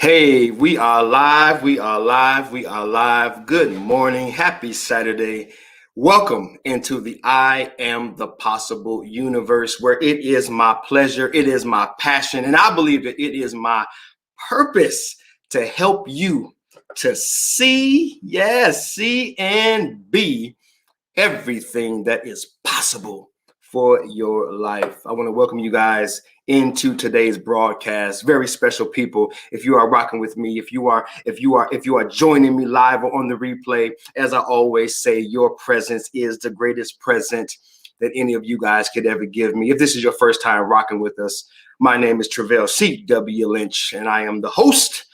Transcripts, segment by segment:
Hey, we are live. We are live. We are live. Good morning. Happy Saturday. Welcome into the I Am the Possible universe, where it is my pleasure, it is my passion, and I believe that it is my purpose to help you to see, yes, see and be everything that is possible for your life. I want to welcome you guys into today's broadcast. Very special people. If you are rocking with me, if you are joining me live or on the replay, as I always say, your presence is the greatest present that any of you guys could ever give me. If this is your first time rocking with us, my name is Travell C.W. Lynch, and I am the host.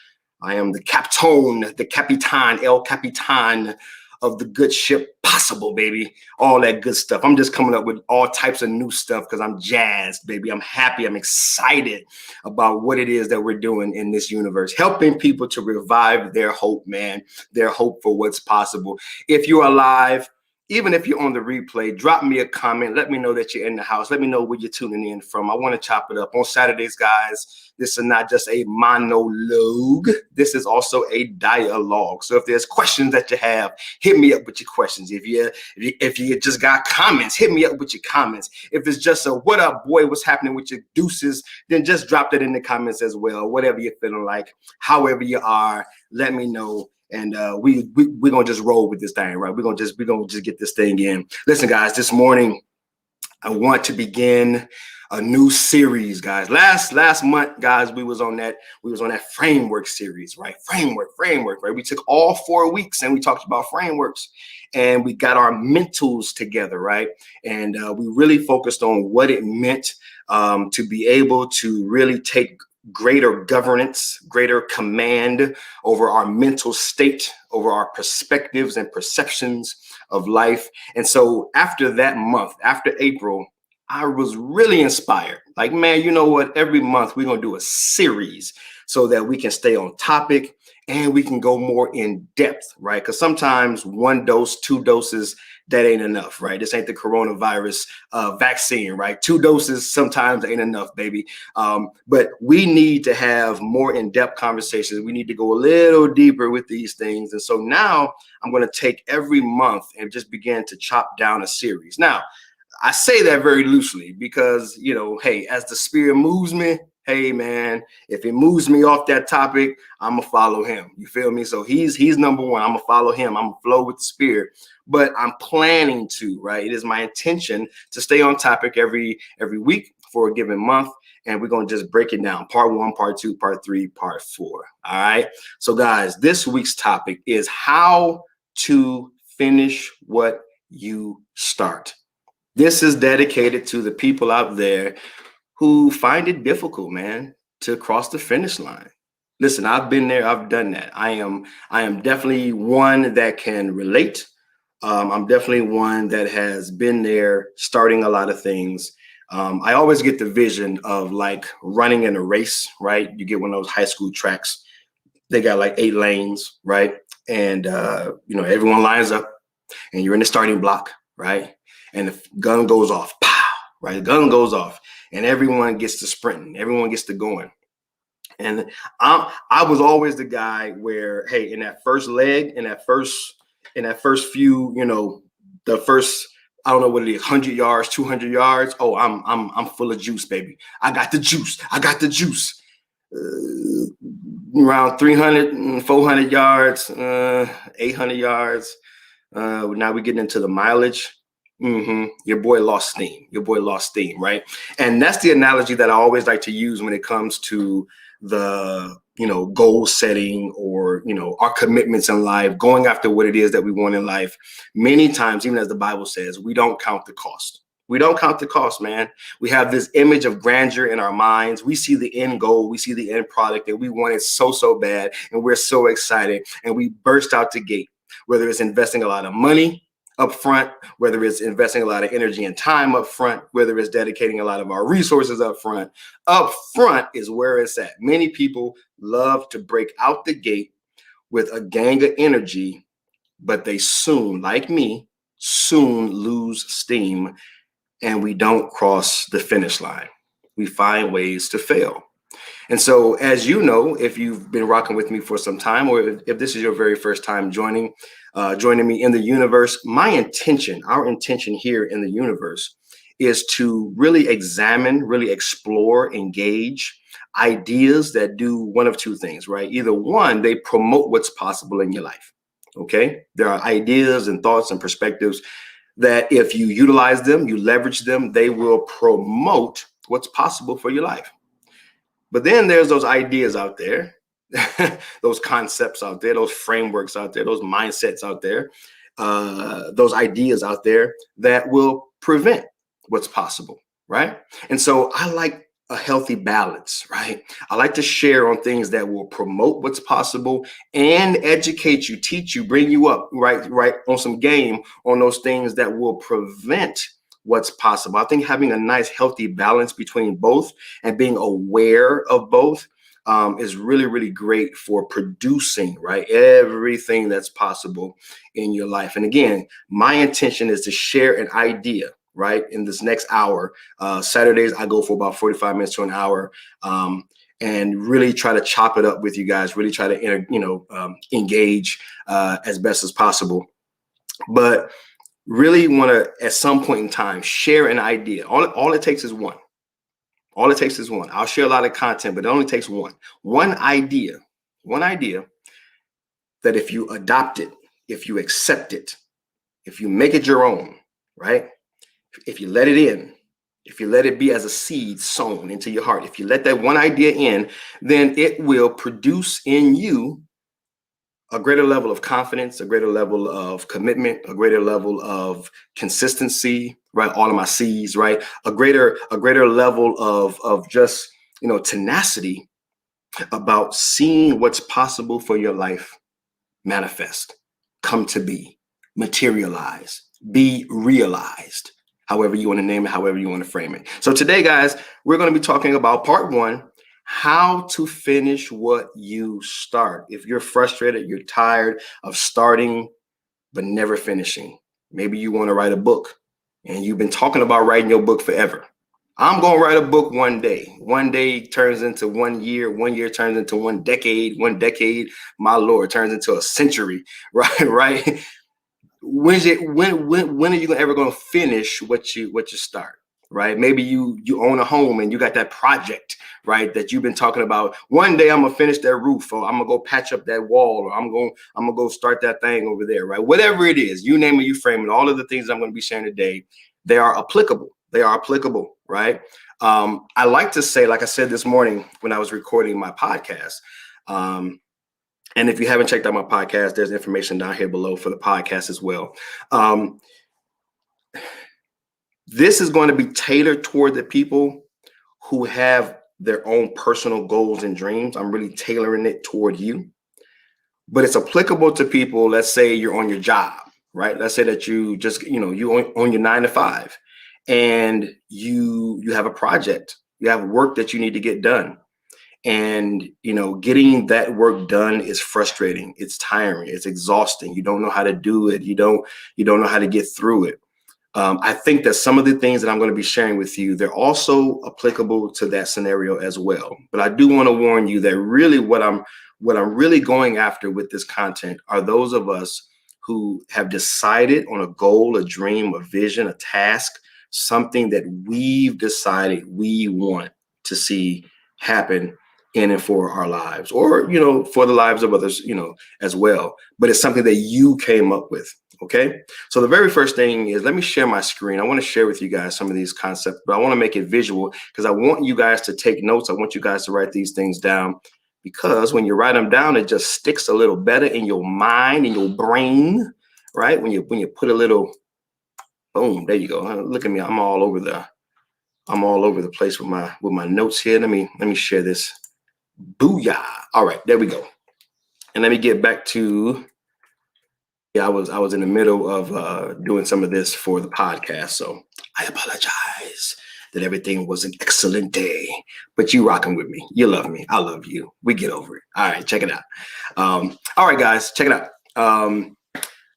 I am the Capitone, the Capitan, El Capitan of the good ship Possible, baby. All that good stuff. I'm just coming up with all types of new stuff because I'm jazzed, baby. I'm happy. I'm excited about what it is that we're doing in this universe, helping people to revive their hope, man, their hope for what's possible. If you're alive, even if you're on the replay, drop me a comment. Let me know that you're in the house. Let me know where you're tuning in from. I want to chop it up. On Saturdays, guys, this is not just a monologue. This is also a dialogue. So if there's questions that you have, hit me up with your questions. If you just got comments, hit me up with your comments. If it's just a what up, boy, what's happening with your deuces, then just drop that in the comments as well. Whatever you're feeling like, however you are, let me know. And we're gonna just roll with this thing, right? We're gonna just get this thing in. Listen, guys, this morning I want to begin a new series, guys. Last month, guys, we was on that framework series, right? Framework, right? We took all 4 weeks and we talked about frameworks, and we got our mentals together, right? And we really focused on what it meant to be able to really take greater governance, greater command over our mental state, over our perspectives and perceptions of life. And so after that month, after April, I was really inspired. Like, man, you know what? Every month we're going to do a series so that we can stay on topic and we can go more in depth, right? Because sometimes 1 dose, 2 doses, that ain't enough, right? This ain't the coronavirus vaccine, right? 2 doses sometimes ain't enough, baby. But we need to have more in-depth conversations. We need to go a little deeper with these things. And so now I'm going to take every month and just begin to chop down a series. Now, I say that very loosely because, you know, hey, as the spirit moves me, hey, man, if it moves me off that topic, I'm going to follow him. You feel me? So he's number one. I'm going to follow him. I'm going to flow with the spirit. But I'm planning to, right? It is my intention to stay on topic every week for a given month. And we're going to just break it down. Part 1, part 2, part 3, part 4. All right. So, guys, this week's topic is how to finish what you start. This is dedicated to the people out there who find it difficult, man, to cross the finish line. Listen, I've been there. I've done that. I am definitely one that can relate. I'm definitely one that has been there starting a lot of things. I always get the vision of like running in a race, right? You get one of those high school tracks. They got like 8 lanes, right? And, everyone lines up and you're in the starting block, right? And the gun goes off, pow, right? The gun goes off and everyone gets to sprinting. Everyone gets to going. And I was always the guy where, hey, in that first leg, in that first few, the first, I don't know what it is, 100 yards, 200 yards. Oh, I'm full of juice, baby. I got the juice. Around 300 and 400 yards, 800 yards. Now we're getting into the mileage. Your boy lost steam, right? And that's the analogy that I always like to use when it comes to the, goal setting or, our commitments in life, going after what it is that we want in life. Many times, even as the Bible says, we don't count the cost. We don't count the cost, man. We have this image of grandeur in our minds. We see the end goal. We see the end product that we want it so bad. And we're so excited. And we burst out the gate, whether it's investing a lot of money up front, whether it's investing a lot of energy and time up front, whether it's dedicating a lot of our resources up front. Up front is where it's at. Many people love to break out the gate with a gang of energy, but they soon, like me, lose steam and we don't cross the finish line. We find ways to fail. And so, as you know, if you've been rocking with me for some time, or if this is your very first time joining me in the universe, our intention here in the universe is to really examine, really explore, engage ideas that do one of two things, right? Either one, they promote what's possible in your life. Okay. There are ideas and thoughts and perspectives that if you utilize them, you leverage them, they will promote what's possible for your life. But then there's those ideas out there, those concepts out there, those frameworks out there, those mindsets out there, those ideas out there that will prevent what's possible, right? And so I like a healthy balance, right? I like to share on things that will promote what's possible and educate you, teach you, bring you up, right on some game on those things that will prevent what's possible. I think having a nice, healthy balance between both and being aware of both is really, really great for producing, right, everything that's possible in your life. And again, my intention is to share an idea, right, in this next hour. Saturdays, I go for about 45 minutes to an hour, and really try to chop it up with you guys, really try to, engage as best as possible. But really want to, at some point in time, share an idea. All it takes is one. All it takes is one. I'll share a lot of content, but it only takes one idea that if you adopt it, if you accept it, if you make it your own, right? If you let it in, if you let it be as a seed sown into your heart, if you let that one idea in, then it will produce in you a greater level of confidence, a greater level of commitment, a greater level of consistency, right? All of my C's, right? A greater level of just, tenacity about seeing what's possible for your life manifest, come to be, materialize, be realized, however you want to name it, however you want to frame it. So today, guys, we're going to be talking about part one, how to finish what you start. If you're frustrated, you're tired of starting, but never finishing. Maybe you want to write a book and you've been talking about writing your book forever. I'm going to write a book one day. One day turns into 1 year. 1 year turns into 1 decade. 1 decade, my Lord, turns into a century, right? Right. When are you ever going to finish what you start? Right? Maybe you own a home and you got that project, right, that you've been talking about. One day I'm gonna finish that roof, or I'm gonna go patch up that wall, or I'm gonna go start that thing over there, right? Whatever it is, you name it, you frame it. All of the things I'm going to be sharing today, they are applicable. They are applicable, right? I like to say, like I said this morning when I was recording my podcast, and if you haven't checked out my podcast, there's information down here below for the podcast as well. This is going to be tailored toward the people who have their own personal goals and dreams. I'm really tailoring it toward you, but it's applicable to people. Let's say you're on your job, right? Let's say that you just, you on your 9 to 5 and you have a project, you have work that you need to get done. And, getting that work done is frustrating. It's tiring. It's exhausting. You don't know how to do it. You don't know how to get through it. I think that some of the things that I'm going to be sharing with you, they're also applicable to that scenario as well. But I do want to warn you that really what I'm really going after with this content are those of us who have decided on a goal, a dream, a vision, a task, something that we've decided we want to see happen in and for our lives, or, for the lives of others, as well. But it's something that you came up with. Okay. So the very first thing is, let me share my screen. I want to share with you guys some of these concepts, but I want to make it visual because I want you guys to take notes. I want you guys to write these things down, because when you write them down, it just sticks a little better in your mind, in your brain, right? When you put a little, boom, there you go. Look at me. I'm all over the place with my notes here. Let me share this. Booyah. All right, there we go. And let me get back to, I was in the middle of doing some of this for the podcast, so I apologize that everything was an excellent day, but you rocking with me. You love me. I love you. We get over it. All right, check it out. All right, guys, check it out.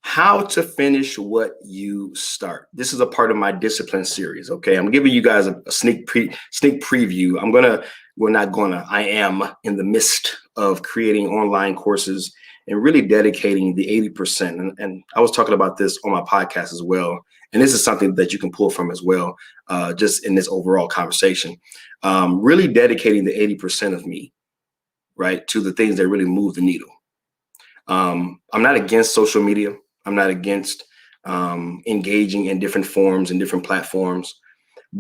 How to finish what you start. This is a part of my discipline series. Okay, I'm giving you guys a sneak preview. I'm gonna I am in the midst of creating online courses and really dedicating the 80%. And I was talking about this on my podcast as well. And this is something that you can pull from as well, just in this overall conversation. Really dedicating the 80% of me, right, to the things that really move the needle. I'm not against social media. I'm not against engaging in different forms and different platforms.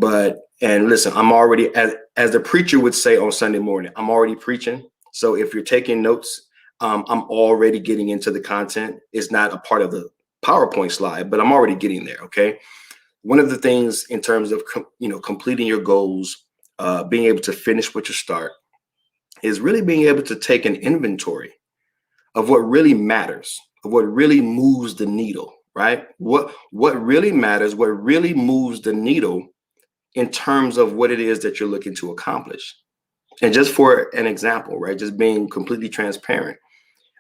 And listen, I'm already, as the preacher would say on Sunday morning, I'm already preaching. So if you're taking notes, I'm already getting into the content. It's not a part of the PowerPoint slide, but I'm already getting there. Okay. One of the things in terms of, completing your goals, being able to finish what you start, is really being able to take an inventory of what really matters, of what really moves the needle, right? What really matters, what really moves the needle in terms of what it is that you're looking to accomplish. And just for an example, right, just being completely transparent,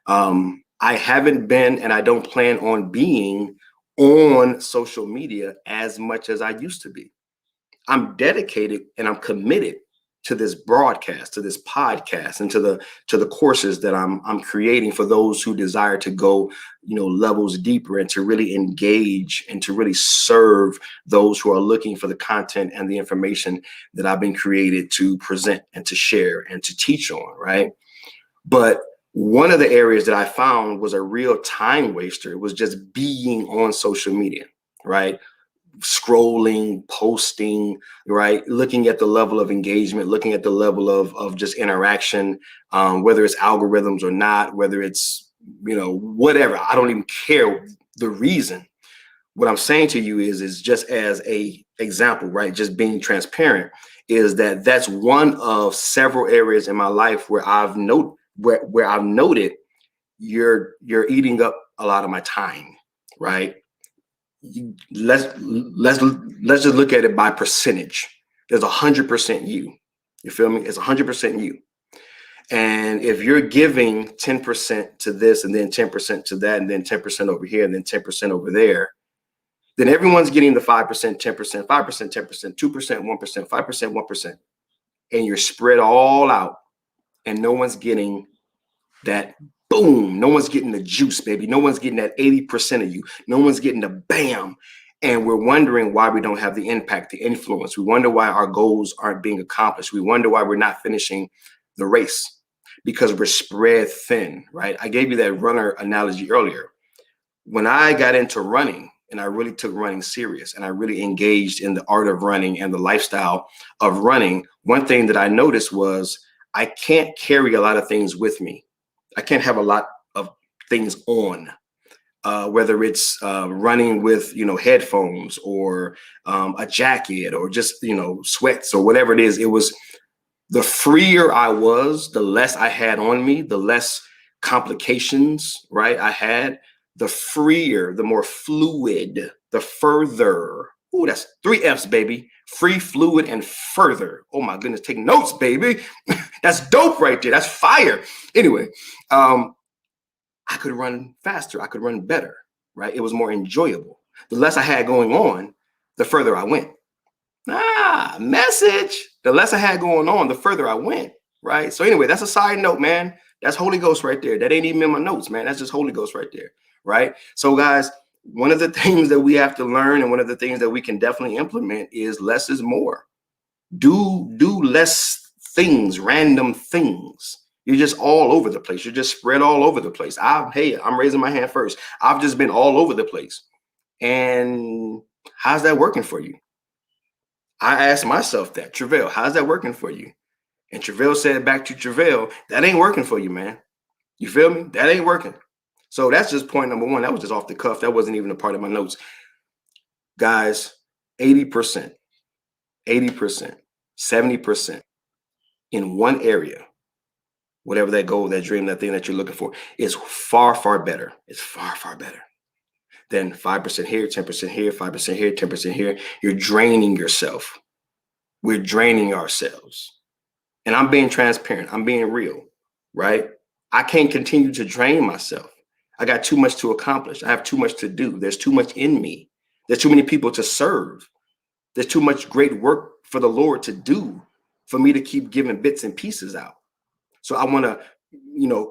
I haven't been and I don't plan on being on social media as much as I used to be. I'm dedicated and I'm committed to this broadcast, to this podcast, and to the courses that I'm creating for those who desire to go, levels deeper and to really engage and to really serve those who are looking for the content and the information that I've been created to present and to share and to teach on, right? But one of the areas that I found was a real time waster was just being on social media, right? Scrolling, posting, right? Looking at the level of engagement, looking at the level of just interaction, whether it's algorithms or not, whether it's, whatever. I don't even care the reason. What I'm saying to you is just as a example, right? Just being transparent is that's one of several areas in my life where I've noted you're eating up a lot of my time, right? Let's just look at it by percentage. There's 100% you. You feel me? It's 100% you. And if you're giving 10% to this and then 10% to that and then 10% over here and then 10% over there, then everyone's getting the 5%, 10%, 5%, 10%, 2%, 1%, 5%, 1%. And you're spread all out and no one's getting that boom. No one's getting the juice, baby. No one's getting that 80% of you. No one's getting the bam. And we're wondering why we don't have the impact, the influence. We wonder why our goals aren't being accomplished. We wonder why we're not finishing the race because we're spread thin, right? I gave you that runner analogy earlier. When I got into running and I really took running serious and I really engaged in the art of running and the lifestyle of running, one thing that I noticed was I can't carry a lot of things with me. I can't have a lot of things on, whether it's running with, headphones or a jacket or just, sweats or whatever it is. It was the freer I was, the less I had on me, the less complications, right? I had the freer, the more fluid, the further. Ooh, that's 3 F's, baby. Free, fluid, and further. Oh my goodness, take notes, baby. That's dope right there. That's fire. Anyway, I could run faster. I could run better, right? It was more enjoyable. The less I had going on, the further I went. Message. The less I had going on, the further I went, right? So anyway, that's a side note, man. That's Holy Ghost right there. That ain't even in my notes, man. That's just Holy Ghost right there, right? So guys, one of the things that we have to learn and one of the things that we can definitely implement is less is more. Do less things, random things. You're just all over the place. You're just spread all over the place. I'm raising my hand first. I've just been all over the place. And how's that working for you? I asked myself that, Travell, how's that working for you? And Travell said back to Travell, that ain't working for you, man. You feel me? That ain't working. So that's just point number one. That was just off the cuff. That wasn't even a part of my notes. Guys, 80%, 70% in one area, whatever that goal, that dream, that thing that you're looking for, is far, far better. It's far, far better than 5% here, 10% here, 5% here, 10% here. You're draining yourself. We're draining ourselves. And I'm being transparent. I'm being real, right? I can't continue to drain myself. I got too much to accomplish. I have too much to do. There's too much in me. There's too many people to serve. There's too much great work for the Lord to do. for me to keep giving bits and pieces out. So I want to,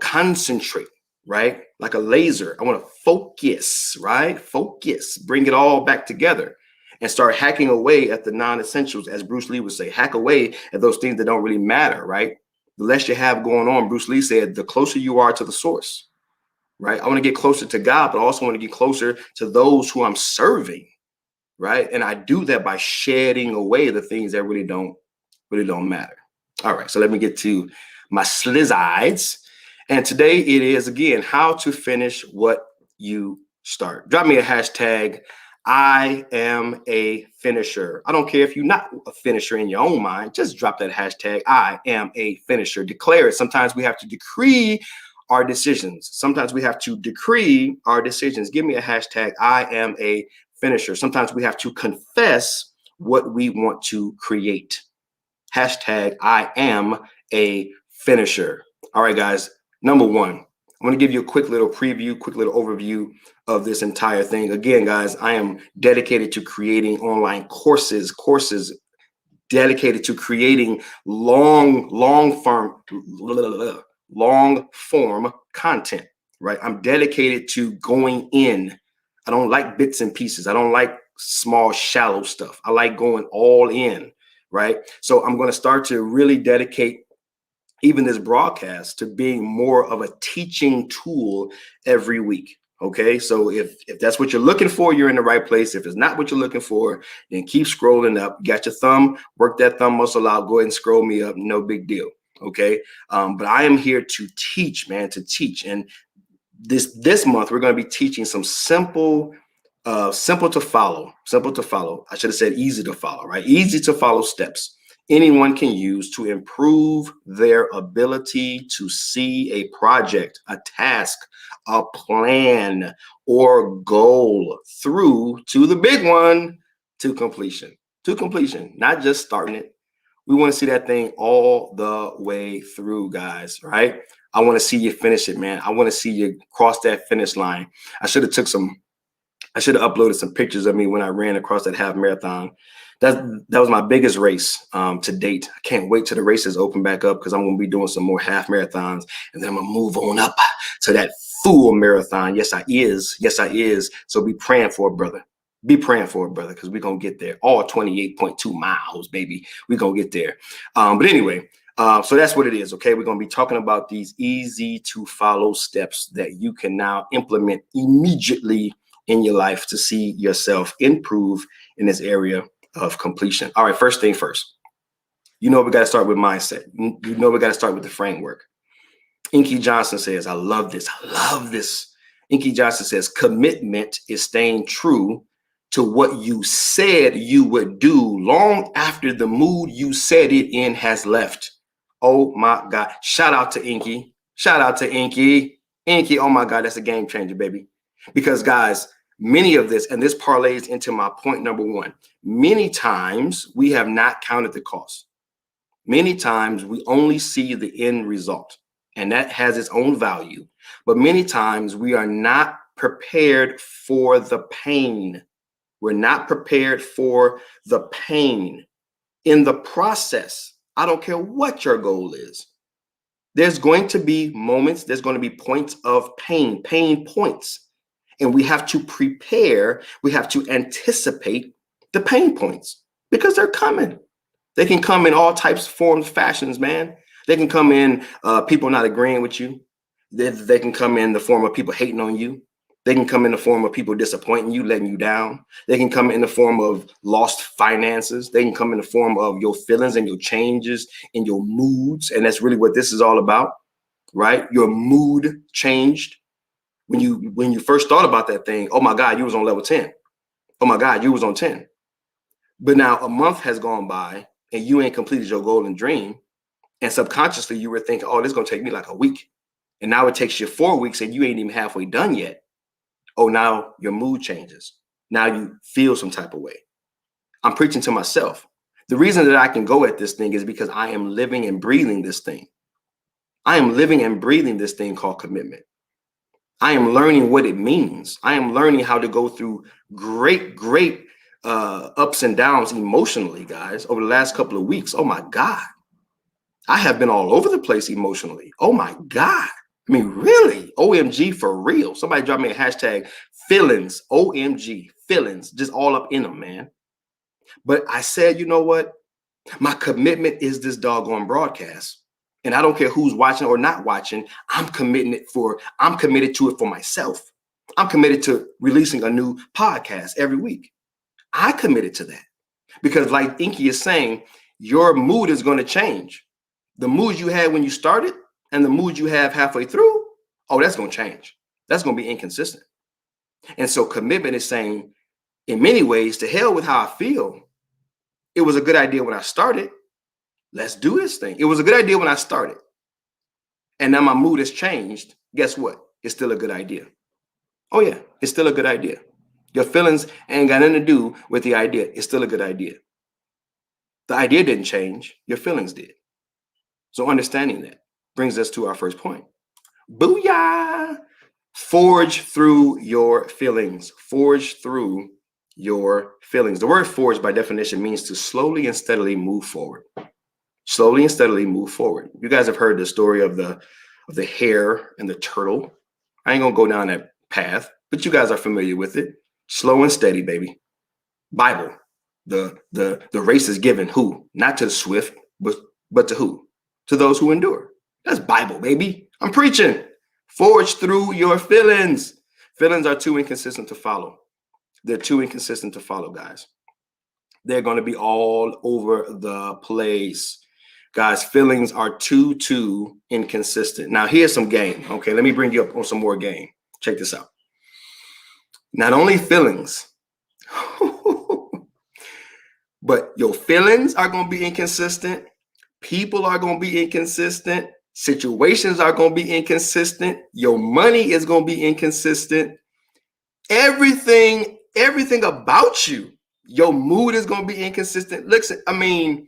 concentrate, right? Like a laser. I want to focus, right? Focus, bring it all back together and start hacking away at the non-essentials, as Bruce Lee would say, hack away at those things that don't really matter, right? The less you have going on, Bruce Lee said, the closer you are to the source, right? I want to get closer to God, but I also want to get closer to those who I'm serving, right? And I do that by shedding away the things that really don't matter. All right, so let me get to my slizides. And today it is, again, how to finish what you start. Drop me a hashtag, I am a finisher. I don't care if you're not a finisher in your own mind, just drop that hashtag, I am a finisher. Declare it. Sometimes we have to decree our decisions. Sometimes we have to decree our decisions. Give me a hashtag, I am a finisher. Sometimes we have to confess what we want to create. Hashtag, I am a finisher. All right, guys. Number one, I'm going to give you a quick little preview, quick little overview of this entire thing. Again, guys, I am dedicated to creating online courses dedicated to creating long form content, right? I'm dedicated to going in. I don't like bits and pieces. I don't like small, shallow stuff. I like going all in, right? So I'm going to start to really dedicate even this broadcast to being more of a teaching tool every week. Okay, so if that's what you're looking for, you're in the right place. If it's not what you're looking for, then keep scrolling up. You got your thumb, work that thumb muscle out, go ahead and scroll me up, no big deal. Okay, but I am here to teach, man, to teach. And this month, we're going to be teaching some simple to follow. I should have said easy to follow, right? Easy to follow steps anyone can use to improve their ability to see a project, a task, a plan, or goal through to the big one, to completion. To completion, not just starting it. We want to see that thing all the way through, guys, right? I want to see you finish it, man. I want to see you cross that finish line. I should have uploaded some pictures of me when I ran across that half marathon. That was my biggest race to date. I can't wait till the races open back up because I'm going to be doing some more half marathons, and then I'm going to move on up to that full marathon. Yes, I is. So be praying for it, brother. Be praying for it, brother, because we're going to get there. All 28.2 miles, baby. We're going to get there. But anyway, so that's what it is, okay? We're going to be talking about these easy to follow steps that you can now implement immediately in your life to see yourself improve in this area of completion. All right, first thing first. We got to start with mindset. We got to start with the framework. Inky Johnson says, I love this. Inky Johnson says, commitment is staying true to what you said you would do long after the mood you said it in has left. Oh my God. Shout out to Inky. Inky, oh my God, that's a game changer, baby. Because guys, many of this, and this parlays into my point number one, many times we have not counted the cost. Many times we only see the end result, and that has its own value. But many times we are not prepared for the pain. We're not prepared for the pain. In the process, I don't care what your goal is. There's going to be moments, there's going to be points of pain points. And we have to prepare, we have to anticipate the pain points because they're coming. They can come in all types, forms, fashions, man. They can come in people not agreeing with you. They can come in the form of people hating on you. They can come in the form of people disappointing you, letting you down. They can come in the form of lost finances. They can come in the form of your feelings and your changes in your moods. And that's really what this is all about, right? Your mood changed. When you first thought about that thing, oh my God, you was on level 10. Oh my God, you was on 10. But now a month has gone by and you ain't completed your golden dream. And subconsciously you were thinking, oh, this is going to take me like a week. And now it takes you 4 weeks and you ain't even halfway done yet. Oh, now your mood changes. Now you feel some type of way. I'm preaching to myself. The reason that I can go at this thing is because I am living and breathing this thing. I am living and breathing this thing called commitment. I am learning what it means. I am learning how to go through great ups and downs emotionally, guys, over the last couple of weeks. Oh my God. I have been all over the place emotionally. Oh my God. I mean, really? OMG for real. Somebody drop me a hashtag feelings, OMG, feelings, just all up in them, man. But I said, you know what? My commitment is this doggone broadcast. And I don't care who's watching or not watching. I'm committed to it for myself. I'm committed to releasing a new podcast every week. I committed to that because, like Inky is saying, your mood is going to change. The mood you had when you started and the mood you have halfway through, oh, that's going to change. That's going to be inconsistent. And so commitment is saying, in many ways, to hell with how I feel. It was a good idea when I started. Let's do this thing. It was a good idea when I started. And now my mood has changed. Guess what? It's still a good idea. Oh, yeah, it's still a good idea. Your feelings ain't got nothing to do with the idea. It's still a good idea. The idea didn't change. Your feelings did. So understanding that brings us to our first point. Booyah! Forge through your feelings. Forge through your feelings. The word forge by definition means to slowly and steadily move forward. Slowly and steadily move forward. You guys have heard the story of the hare and the turtle. I ain't gonna go down that path, but you guys are familiar with it. Slow and steady, baby. Bible. The race is given who? Not to the swift, but to who? To those who endure. That's Bible, baby. I'm preaching. Forge through your feelings. Feelings are too inconsistent to follow. They're too inconsistent to follow, guys. They're going to be all over the place. Guys, feelings are too inconsistent. Now, here's some game. Okay, let me bring you up on some more game. Check this out. Not only feelings, but your feelings are going to be inconsistent. People are going to be inconsistent. Situations are going to be inconsistent. Your money is going to be inconsistent. Everything about you, your mood is going to be inconsistent. Listen, I mean,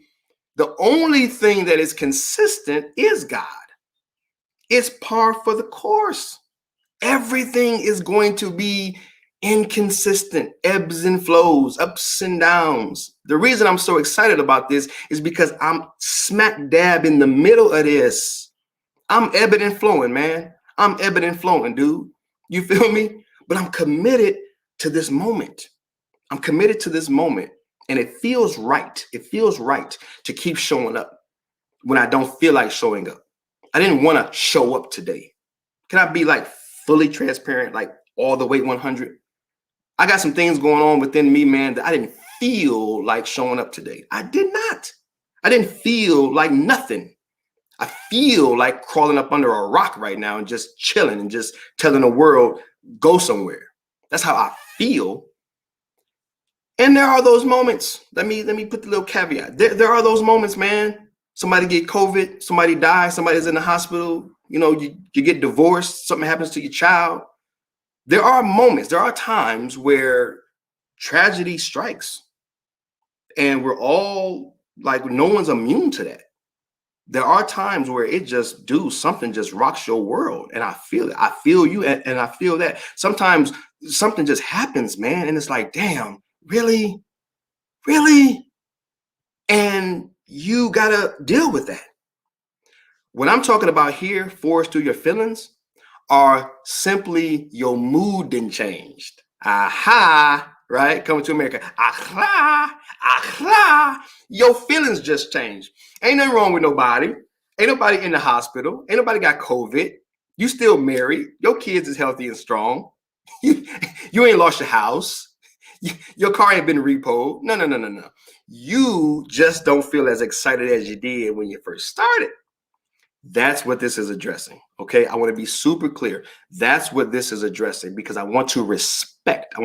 the only thing that is consistent is God. It's par for the course. Everything is going to be inconsistent, ebbs and flows, ups and downs. The reason I'm so excited about this is because I'm smack dab in the middle of this. I'm ebbing and flowing, man. I'm ebbing and flowing, dude. You feel me? But I'm committed to this moment. I'm committed to this moment. And it feels right. It feels right to keep showing up when I don't feel like showing up. I didn't want to show up today. Can I be like fully transparent, like all the way 100? I got some things going on within me, man, that I didn't feel like showing up today. I did not. I didn't feel like nothing. I feel like crawling up under a rock right now and just chilling and just telling the world, go somewhere. That's how I feel. And there are those moments. Let me put the little caveat. There are those moments, man. Somebody get COVID, somebody dies, somebody's in the hospital, you get divorced, something happens to your child. There are moments, there are times where tragedy strikes. And we're all like, no one's immune to that. There are times where something just rocks your world. And I feel it. I feel you and I feel that. Sometimes something just happens, man. And it's like, damn, really? Really? And you got to deal with that. What I'm talking about here, forge through your feelings, are simply your mood didn't changed. Aha, right? Coming to America. Aha, aha. Your feelings just changed. Ain't nothing wrong with nobody. Ain't nobody in the hospital. Ain't nobody got COVID. You still married. Your kids is healthy and strong. You ain't lost your house. Your car ain't been repoed. No. You just don't feel as excited as you did when you first started. That's what this is addressing. Okay. I want to be super clear. That's what this is addressing because I want to respect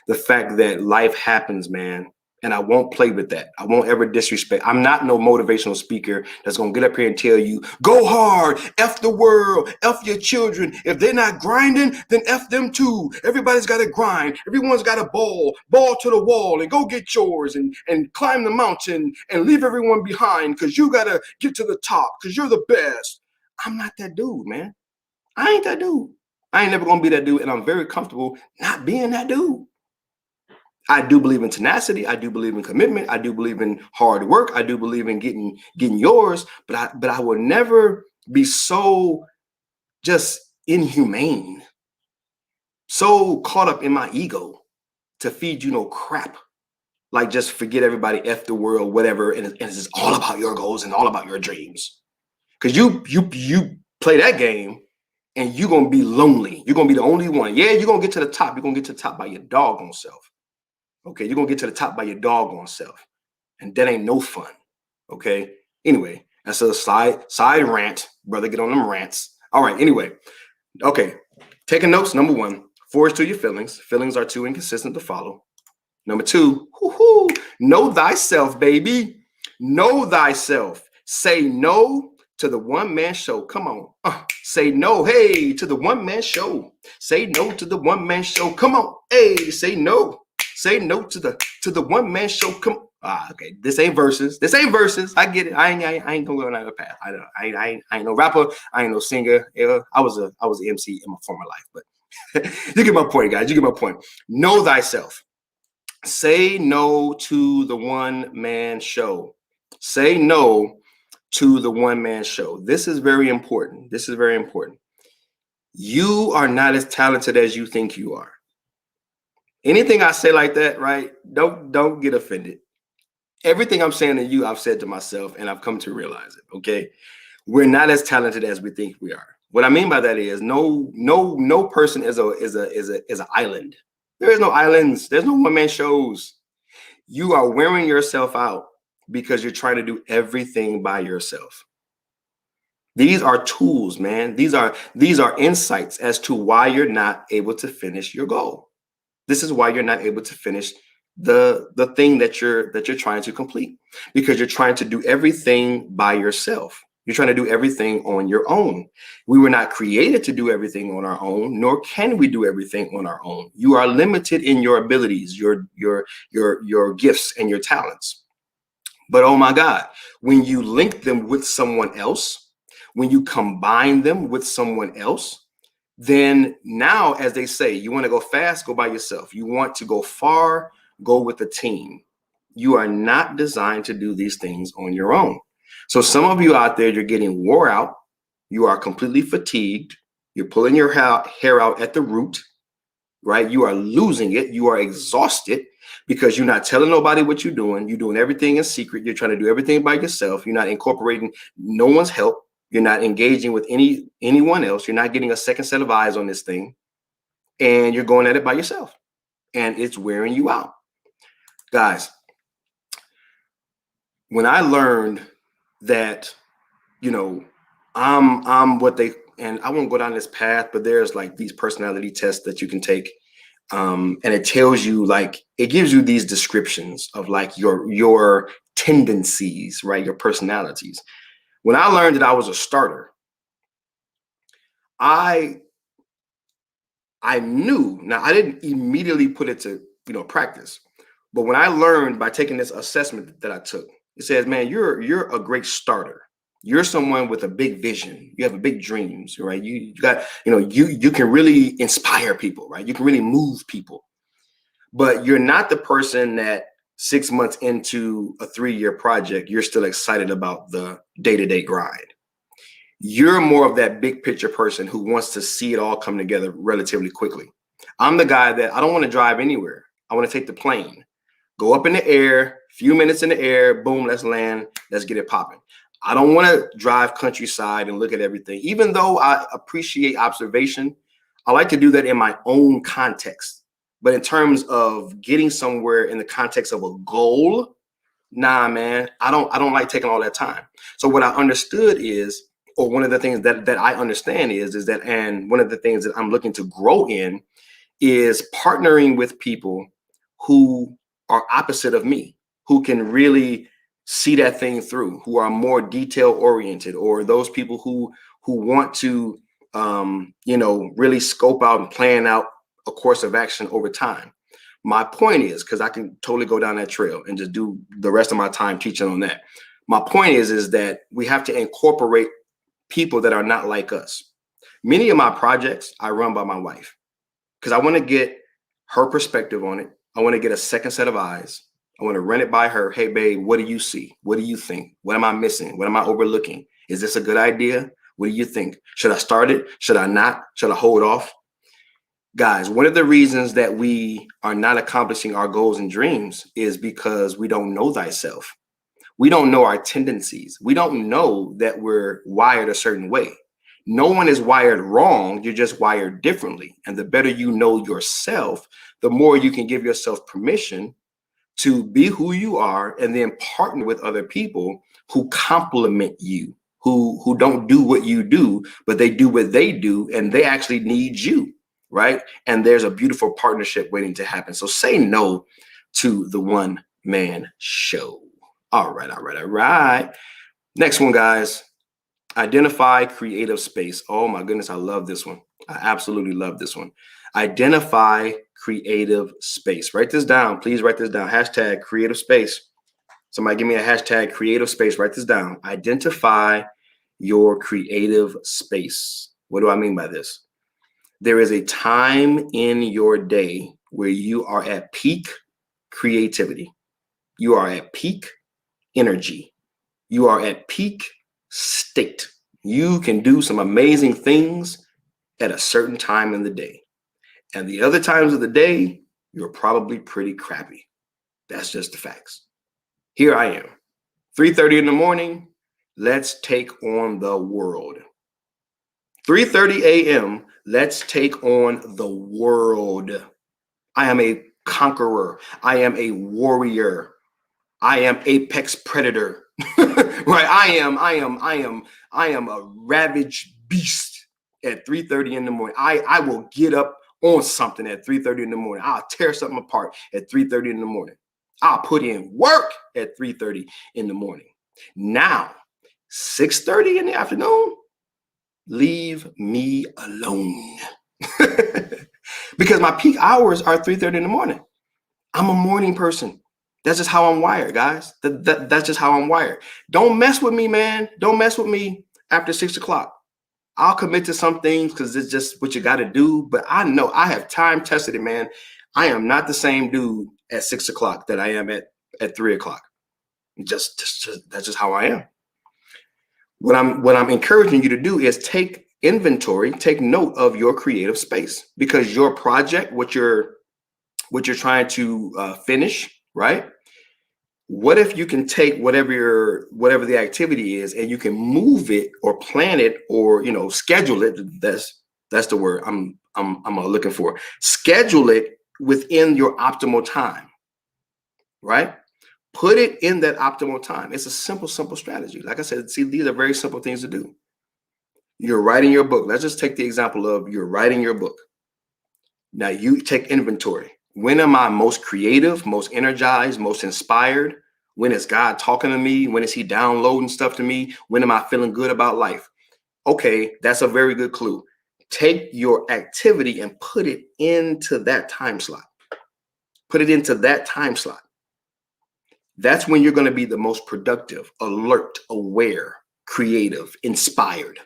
the fact that life happens, man. And I won't play with that. I won't ever disrespect. I'm not no motivational speaker that's going to get up here and tell you, go hard, F the world, F your children. If they're not grinding, then F them too. Everybody's got to grind. Everyone's got a ball to the wall and go get yours and climb the mountain and leave everyone behind because you got to get to the top because you're the best. I'm not that dude, man. I ain't that dude. I ain't never going to be that dude. And I'm very comfortable not being that dude. I do believe in tenacity. I do believe in commitment. I do believe in hard work. I do believe in getting yours. But I will never be so just inhumane, so caught up in my ego to feed you no crap. Like just forget everybody, F the world, whatever, and it's just all about your goals and all about your dreams. Because you play that game and you're gonna be lonely. You're gonna be the only one. Yeah, you're gonna get to the top. You're gonna get to the top by your doggone self. Okay, you're gonna get to the top by your doggone self. And that ain't no fun. Okay. Anyway, that's a side rant. Brother, get on them rants. All right, anyway. Okay. Taking notes, number one, forge to your feelings. Feelings are too inconsistent to follow. Number two, know thyself, baby. Know thyself. Say no to the one-man show. Come on. Say no, hey, to the one-man show. Say no to the one-man show. Come on. Hey, say no. Say no to the one-man show. Come okay. This ain't verses. I get it. I ain't gonna go on that path. I ain't no rapper. I ain't no singer. I was an MC in my former life, but you get my point, guys. You get my point. Know thyself. Say no to the one-man show. Say no to the one-man show. This is very important. This is very important. You are not as talented as you think you are. Anything I say like that, right? Don't get offended. Everything I'm saying to you, I've said to myself, and I've come to realize it. Okay, we're not as talented as we think we are. What I mean by that is no person is an island. There is no islands. There's no one-man shows. You are wearing yourself out because you're trying to do everything by yourself. These are tools, man. These are insights as to why you're not able to finish your goal. This is why you're not able to finish the thing that you're trying to complete, because you're trying to do everything by yourself. You're trying to do everything on your own. We were not created to do everything on our own, nor can we do everything on our own. You are limited in your abilities, your gifts and your talents. But oh my God, when you link them with someone else, when you combine them with someone else, then now, as they say, you want to go fast, go by yourself. You want to go far, go with a team. You are not designed to do these things on your own. So some of you out there, you're getting wore out. You are completely fatigued. You're pulling your hair out at the root, right? You are losing it. You are exhausted because you're not telling nobody what you're doing. You're doing everything in secret. You're trying to do everything by yourself. You're not incorporating no one's help. You're not engaging with anyone else. You're not getting a second set of eyes on this thing. And you're going at it by yourself. And it's wearing you out. Guys, when I learned that, I'm what they, and I won't go down this path, but there's like these personality tests that you can take. And it tells you, like, it gives you these descriptions of like your tendencies, right? Your personalities. When I learned that I was a starter, I knew, now I didn't immediately put it to, practice, but when I learned by taking this assessment that I took, it says, man, you're a great starter. You're someone with a big vision. You have a big dreams, right? You got, you can really inspire people, right? You can really move people, but you're not the person that 6 months into a 3-year project, you're still excited about the day-to-day grind. You're more of that big picture person who wants to see it all come together relatively quickly. I'm the guy that I don't want to drive anywhere. I want to take the plane, go up in the air, few minutes in the air, boom, let's land, let's get it popping. I don't want to drive countryside and look at everything. Even though I appreciate observation, I like to do that in my own context. But in terms of getting somewhere in the context of a goal, nah, man, I don't like taking all that time. So what I understood is, or one of the things that I understand is that, and one of the things that I'm looking to grow in is partnering with people who are opposite of me, who can really see that thing through, who are more detail oriented, or those people who want to, really scope out and plan out a course of action over time. My point is, because I can totally go down that trail and just do the rest of my time teaching on that. My point is that we have to incorporate people that are not like us. Many of my projects I run by my wife because I want to get her perspective on it. I want to get a second set of eyes. I want to run it by her. Hey, babe, what do you see? What do you think? What am I missing? What am I overlooking? Is this a good idea? What do you think? Should I start it? Should I not? Should I hold off? Guys, one of the reasons that we are not accomplishing our goals and dreams is because we don't know thyself. We don't know our tendencies. We don't know that we're wired a certain way. No one is wired wrong. You're just wired differently. And the better you know yourself, the more you can give yourself permission to be who you are and then partner with other people who complement you, who don't do what you do, but they do what they do, and they actually need you, right? And there's a beautiful partnership waiting to happen. So say no to the one man show. All right. Next one, guys. Identify creative space. Oh my goodness, I love this one. I absolutely love this one. Identify creative space. Write this down. Please write this down. Hashtag creative space. Somebody give me a hashtag creative space. Write this down. Identify your creative space. What do I mean by this? There is a time in your day where you are at peak creativity. You are at peak energy. You are at peak state. You can do some amazing things at a certain time in the day. And the other times of the day, you're probably pretty crappy. That's just the facts. Here I am, 3:30 in the morning. Let's take on the world. 3:30 a.m. Let's take on the world. I am a conqueror. I am a warrior. I am apex predator. Right? I am a ravaged beast at 3:30 in the morning. I will get up on something at 3:30 in the morning. I'll tear something apart at 3:30 in the morning. I'll put in work at 3:30 in the morning. Now, 6:30 in the afternoon, leave me alone. Because my peak hours are 3:30 in the morning. I'm a morning person. That's just how I'm wired, guys. That's just how I'm wired. Don't mess with me, man. Don't mess with me after 6 o'clock. I'll commit to some things because it's just what you got to do. But I know I have time tested it, man. I am not the same dude at 6 o'clock that I am at 3 o'clock. That's just how I am. What I'm encouraging you to do is take inventory, take note of your creative space, because your project, what you're trying to finish, right? What if you can take whatever the activity is and you can move it or plan it or schedule it? That's the word I'm looking for. Schedule it within your optimal time, right? Put it in that optimal time. It's a simple strategy. Like I said, see, these are very simple things to do. You're writing your book. Let's just take the example of you're writing your book. Now you take inventory. When am I most creative, most energized, most inspired? When is God talking to me? When is he downloading stuff to me? When am I feeling good about life? Okay, that's a very good clue. Take your activity and put it into that time slot. Put it into that time slot. That's when you're going to be the most productive, alert, aware, creative, inspired.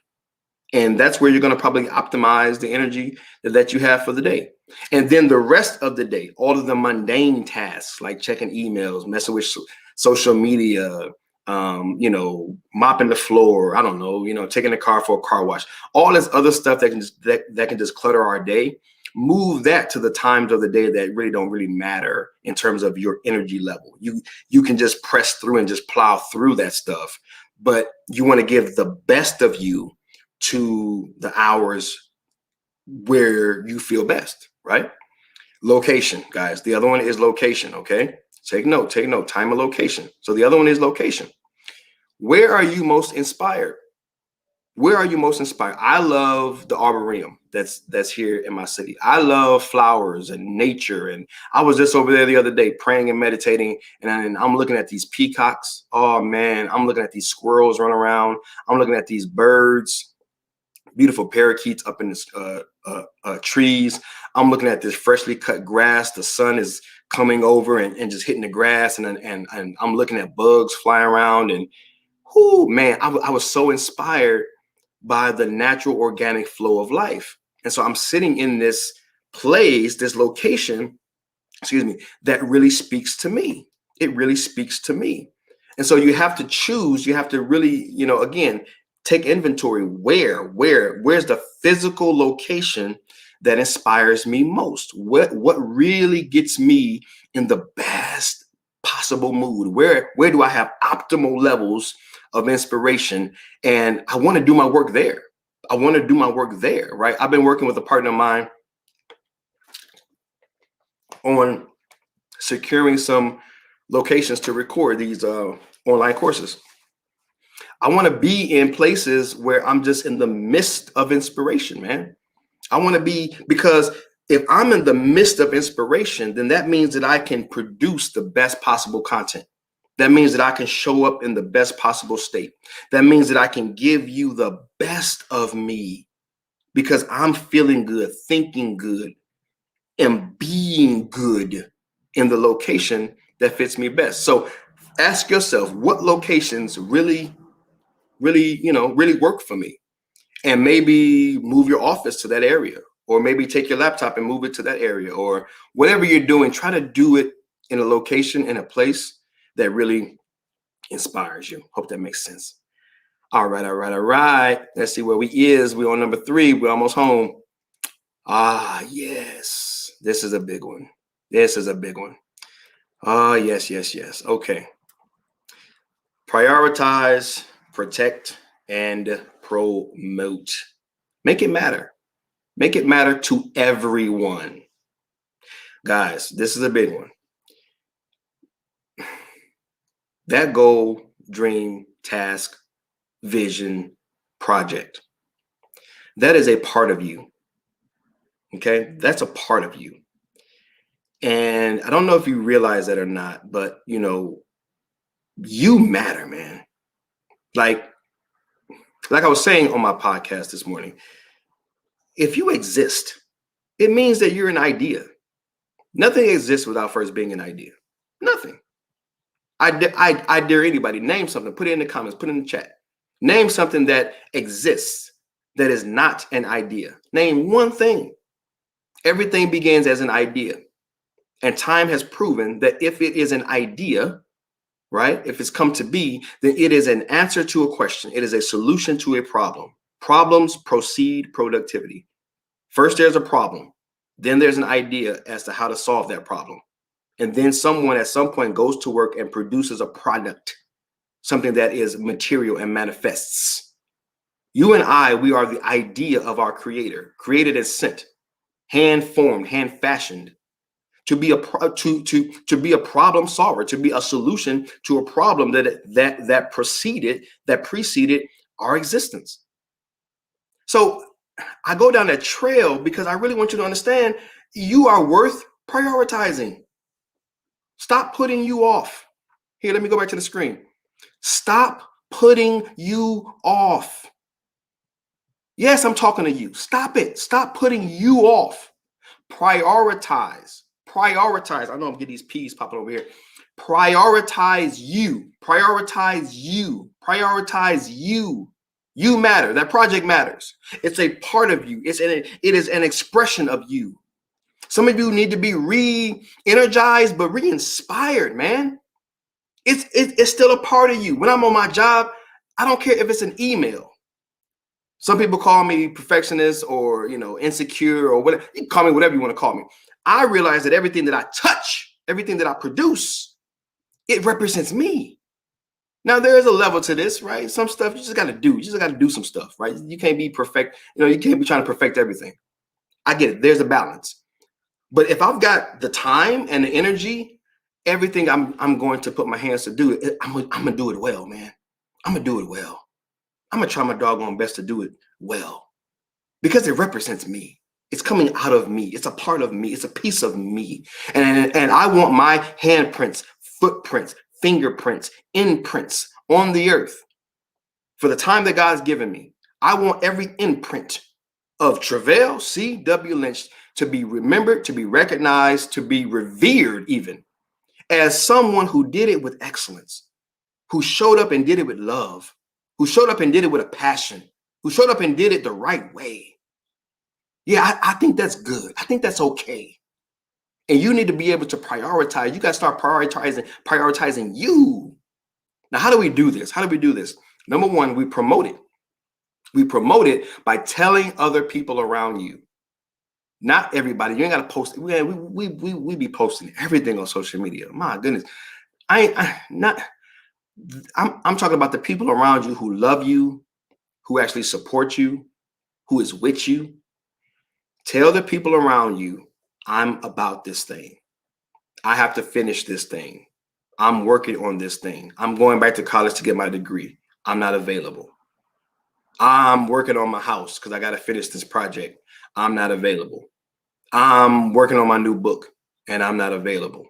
And that's where you're going to probably optimize the energy that you have for the day. And then the rest of the day, all of the mundane tasks like checking emails, messing with social media, mopping the floor, I don't know, taking the car for a car wash, all this other stuff that can just clutter our day. Move that to the times of the day that really don't matter in terms of your energy level. You can just press through and just plow through that stuff, but you want to give the best of you to the hours where you feel best, right? Location, guys. The other one is location, okay? Take note, time and location. So the other one is location. Where are you most inspired? Where are you most inspired? I love the Arboretum that's here in my city. I love flowers and nature. And I was just over there the other day praying and meditating, and I'm looking at these peacocks. Oh man, I'm looking at these squirrels running around. I'm looking at these birds, beautiful parakeets up in the trees. I'm looking at this freshly cut grass. The sun is coming over and just hitting the grass, and I'm looking at bugs flying around. And man, I was so inspired by the natural organic flow of life. And so I'm sitting in this place, this location, that really speaks to me. It really speaks to me. And so you have to choose, you have to really, again, take inventory. Where's the physical location that inspires me most? What really gets me in the best possible mood? Where do I have optimal levels of inspiration? And I want to do my work there. Right? I've been working with a partner of mine on securing some locations to record these online courses. I want to be in places where I'm just in the midst of inspiration, man. I want to be, because if I'm in the midst of inspiration, then that means that I can produce the best possible content. That means that I can show up in the best possible state. That means that I can give you the best of me because I'm feeling good, thinking good, and being good in the location that fits me best. So ask yourself, what locations really work for me? And maybe move your office to that area, or maybe take your laptop and move it to that area, or whatever you're doing, try to do it in a location, in a place that really inspires you. Hope that makes sense. All right. Let's see where we is. We're on number 3. We're almost home. Yes. This is a big one. Yes. Okay. Prioritize, protect, and promote. Make it matter. Make it matter to everyone. Guys, this is a big one. That goal, dream, task, vision, project, that is a part of you. Okay? That's a part of you. And I don't know if you realize that or not, but you matter, man. Like I was saying on my podcast this morning, if you exist, it means that you're an idea. Nothing exists without first being an idea. Nothing. I dare anybody, name something, put it in the comments, put it in the chat. Name something that exists that is not an idea. Name one thing. Everything begins as an idea. And time has proven that if it is an idea, right, if it's come to be, then it is an answer to a question. It is a solution to a problem. Problems precede productivity. First, there's a problem. Then there's an idea as to how to solve that problem. And then someone at some point goes to work and produces a product, something that is material and manifests. You and I, we are the idea of our creator, created and sent, hand formed, hand fashioned to be a problem solver, to be a solution to a problem that preceded our existence. So I go down that trail because I really want you to understand you are worth prioritizing. Stop putting you off. Here, let me go back to the screen. Stop putting you off. Yes, I'm talking to you. Stop it. Stop putting you off. Prioritize. I know I'm getting these P's popping over here. Prioritize you. You matter. That project matters. It's a part of you. It is an expression of you. Some of you need to be re-energized, but re-inspired, man. It's still a part of you. When I'm on my job, I don't care if it's an email. Some people call me perfectionist or, insecure or whatever. You can call me whatever you want to call me. I realize that everything that I touch, everything that I produce, it represents me. Now, there is a level to this, right? Some stuff you just got to do. You just got to do some stuff, right? You can't be perfect. You can't be trying to perfect everything. I get it. There's a balance. But if I've got the time and the energy, everything I'm going to put my hands to do it, I'm going to do it well, man. I'm going to do it well. I'm going to try my doggone best to do it well because it represents me. It's coming out of me. It's a part of me. It's a piece of me. And I want my handprints, footprints, fingerprints, imprints on the earth for the time that God's given me. I want every imprint of Travail C.W. Lynch to be remembered, to be recognized, to be revered even as someone who did it with excellence, who showed up and did it with love, who showed up and did it with a passion, who showed up and did it the right way. Yeah, I think that's good. I think that's okay. And you need to be able to prioritize. You got to start prioritizing you. Now, how do we do this? How do we do this? Number one, we promote it. We promote it by telling other people around you. Not everybody. You ain't got to post. We be posting everything on social media. My goodness. I'm talking about the people around you who love you, who actually support you, who is with you. Tell the people around you, I'm about this thing. I have to finish this thing. I'm working on this thing. I'm going back to college to get my degree. I'm not available. I'm working on my house because I got to finish this project. I'm not available. I'm working on my new book and I'm not available.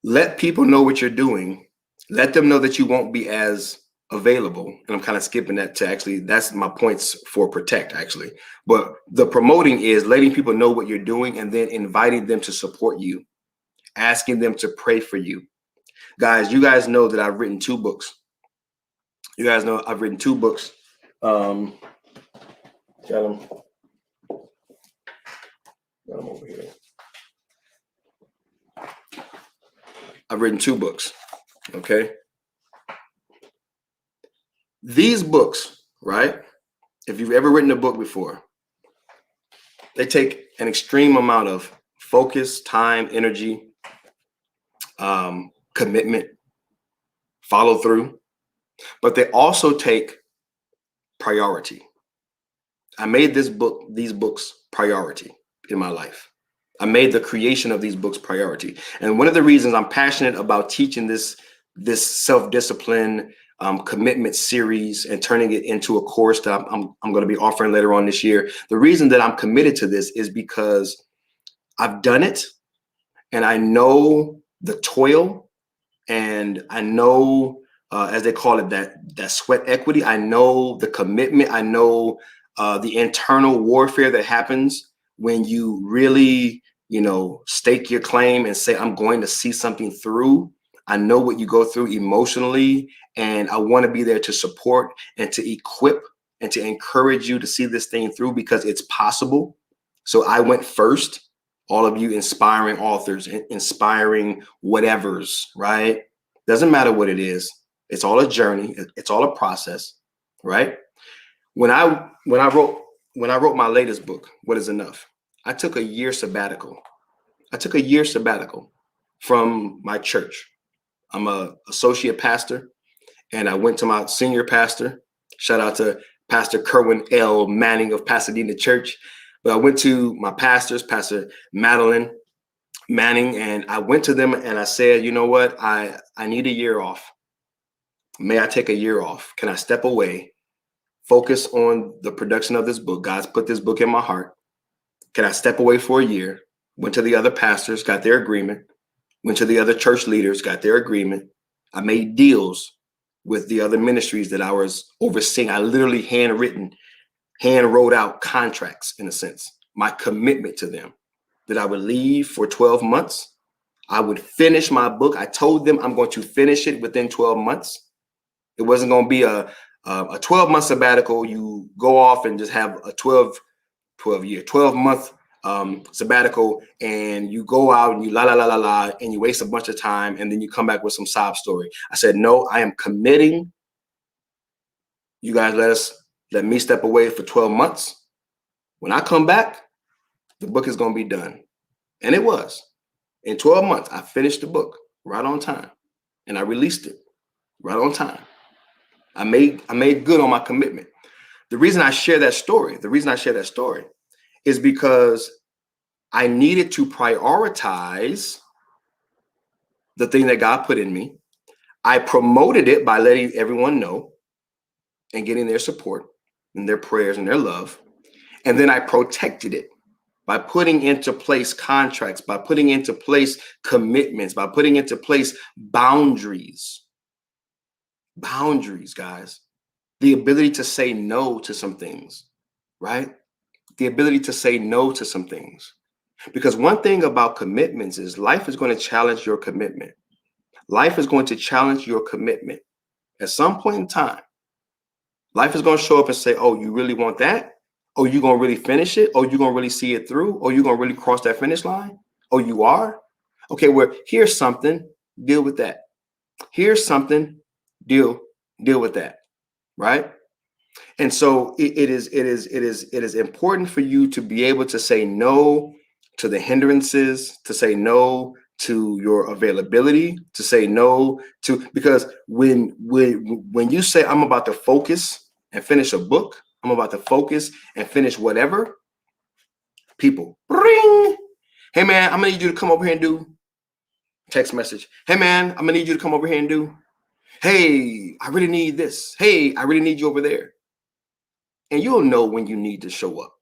Let people know what you're doing. Let them know that you won't be as available. And I'm kind of skipping that to actually, that's my points for protect actually. But the promoting is letting people know what you're doing and then inviting them to support you, asking them to pray for you. Guys, you guys know that I've written 2 books. You guys know I've written 2 books. Got them over here. I've written 2 books, okay? These books, right? If you've ever written a book before, they take an extreme amount of focus, time, energy, commitment, follow through, but they also take priority. I made these books priority in my life. I made the creation of these books priority. And one of the reasons I'm passionate about teaching this self-discipline commitment series and turning it into a course that I'm going to be offering later on this year. The reason that I'm committed to this is because I've done it and I know the toil and I know, as they call it, that sweat equity. I know the commitment. I know the internal warfare that happens when you really, stake your claim and say, I'm going to see something through. I know what you go through emotionally, and I want to be there to support and to equip and to encourage you to see this thing through because it's possible. So I went first, all of you inspiring authors, inspiring whatevers, right? Doesn't matter what it is. It's all a journey. It's all a process, right? When I wrote my latest book, What Is Enough, I took a year sabbatical. From my church. I'm a associate pastor, and I went to my senior pastor. Shout out to Pastor Kerwin L. Manning of Pasadena Church. But I went to my pastors, Pastor Madeline Manning, and I went to them and I said, you know what? I need a year off. May I take a year off? Can I step away, focus on the production of this book? God's put this book in my heart. Can I step away for a year? Went to the other pastors, got their agreement. Went to the other church leaders, got their agreement. I made deals with the other ministries that I was overseeing. I literally hand wrote out contracts, in a sense, my commitment to them, that I would leave for 12 months. I would finish my book. I told them I'm going to finish it within 12 months. It wasn't going to be a 12-month sabbatical. You go off and just have a 12-month sabbatical, and you go out and you la, and you waste a bunch of time, and then you come back with some sob story. I said, no, I am committing. You guys let me step away for 12 months. When I come back, the book is going to be done. And it was. In 12 months, I finished the book right on time, and I released it right on time. I made good on my commitment. The reason I share that story is because I needed to prioritize the thing that God put in me. I promoted it by letting everyone know and getting their support and their prayers and their love. And then I protected it by putting into place contracts, by putting into place commitments, by putting into place boundaries. Boundaries, guys. The ability to say no to some things, right? The ability to say no to some things. Because one thing about commitments is life is going to challenge your commitment. Life is going to challenge your commitment. At some point in time, life is going to show up and say, oh, you really want that? Oh, you gonna really finish it? Oh, you gonna really see it through? Oh, you gonna really cross that finish line? Oh, you are? Okay, well, here's something, deal with that. Here's something, deal with that, right? And so it is important for you to be able to say no to the hindrances, to say no to your availability, to say no to, because when you say I'm about to focus and finish a book, I'm about to focus and finish whatever, people ring. Hey man, I'm gonna need you to come over here and do text message. Hey man, I'm gonna need you to come over here and do. Hey, I really need this. Hey, I really need you over there. And you'll know when you need to show up.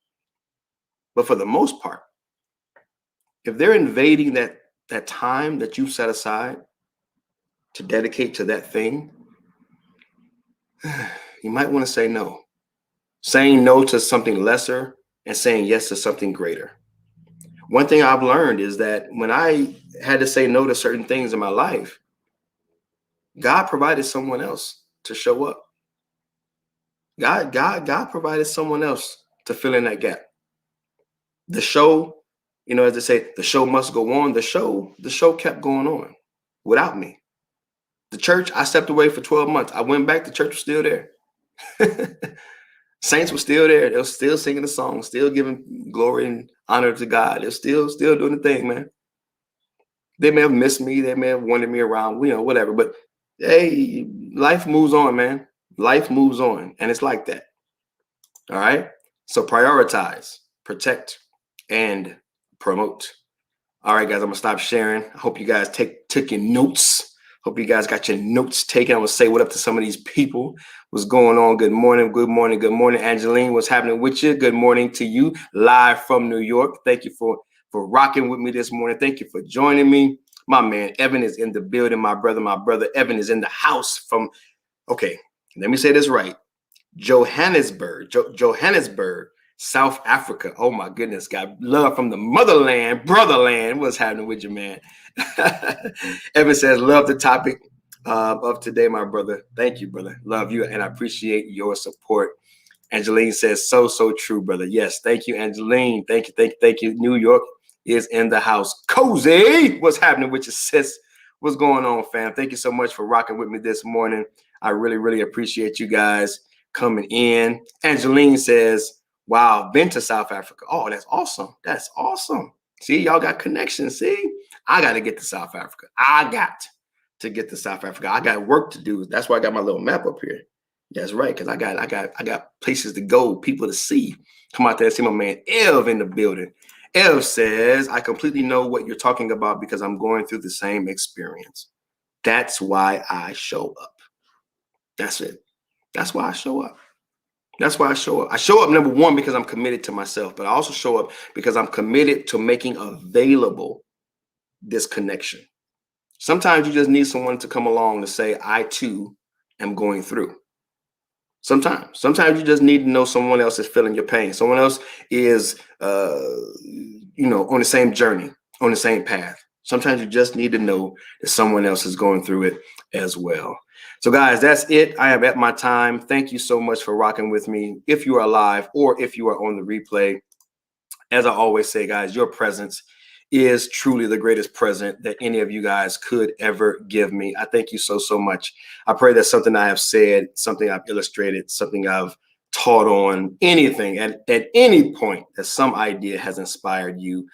But for the most part, if they're invading that time that you set aside to dedicate to that thing, you might want to say no. Saying no to something lesser and saying yes to something greater. One thing I've learned is that when I had to say no to certain things in my life, God provided someone else to show up. God provided someone else to fill in that gap. The show, as they say, the show must go on. The show kept going on without me. The church, I stepped away for 12 months. I went back, the church was still there. Saints were still there. They were still singing the song, still giving glory and honor to God. They're still doing the thing, man. They may have missed me. They may have wanted me around, whatever. But hey, life moves on, man. Life moves on. And it's like that. All right. So prioritize, protect, and promote. All right, guys, I'm gonna stop sharing. I hope you guys took your notes. Hope you guys got your notes taken. I'm gonna say what up to some of these people. What's going on? Good morning, good morning, good morning, Angeline. What's happening with you? Good morning to you, live from New York. Thank you for rocking with me this morning. Thank you for joining me. My man Evan is in the building. My brother Evan is in the house from. Okay, let me say this right. Johannesburg, South Africa. Oh my goodness, God, love from the motherland, brotherland. What's happening with you, man? Evan says, love the topic of today, my brother. Thank you, brother. Love you, and I appreciate your support. Angeline says, so true, brother. Yes, thank you, Angeline. Thank you. New York is in the house. Cozy, what's happening with you, sis? What's going on, fam? Thank you so much for rocking with me this morning. I really appreciate you guys coming in. Angeline says, wow, been to South Africa. Oh, that's awesome. That's awesome. See, y'all got connections. See, I got to get to South Africa. I got work to do. That's why I got my little map up here. That's right, because I got places to go, people to see. Come out there and see my man Ev in the building. Ev says, I completely know what you're talking about because I'm going through the same experience. That's why I show up. That's it. That's why I show up. I show up, number one, because I'm committed to myself, but I also show up because I'm committed to making available this connection. Sometimes you just need someone to come along to say, I too am going through. Sometimes you just need to know someone else is feeling your pain. Someone else is, on the same journey, on the same path. Sometimes you just need to know that someone else is going through it as well. So guys, that's it. I am at my time. Thank you so much for rocking with me. If you are live or if you are on the replay, as I always say, guys, your presence is truly the greatest present that any of you guys could ever give me. I thank you so much. I pray that something I have said, something I've illustrated, something I've taught on, anything at any point, that some idea has inspired you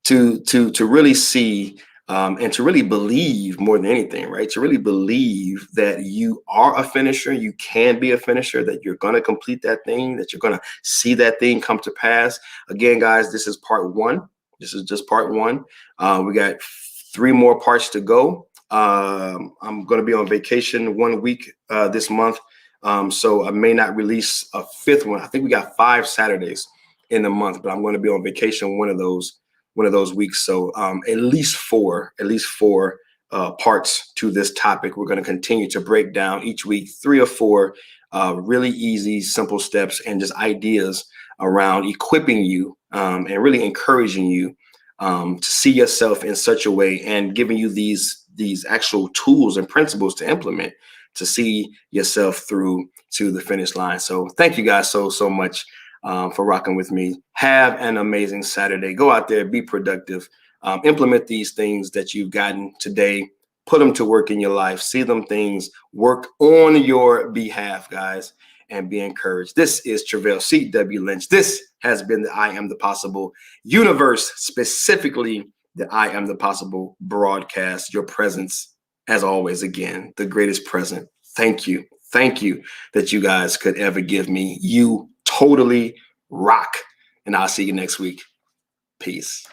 to really see and to really believe more than anything, right? To really believe that you are a finisher, you can be a finisher, that you're going to complete that thing, that you're going to see that thing come to pass. Again, guys, this is part one. This is just part one. We got 3 more parts to go. I'm going to be on vacation 1 week this month. So I may not release a 5th one. I think we got 5 Saturdays in the month, but I'm going to be on vacation one of those weeks. So at least four parts to this topic. We're going to continue to break down each week 3 or 4 really easy, simple steps and just ideas around equipping you and really encouraging you to see yourself in such a way and giving you these actual tools and principles to implement to see yourself through to the finish line. So thank you guys so much. for rocking with me. Have an amazing Saturday. Go out there, be productive, implement these things that you've gotten today, put them to work in your life, see them things work on your behalf, guys, and be encouraged. This is Travell C.W. Lynch. This has been the I Am the Possible universe, specifically the I Am the Possible broadcast. Your presence, as always, again, the greatest present. Thank you. Thank you that you guys could ever give me. You totally rock. And I'll see you next week. Peace.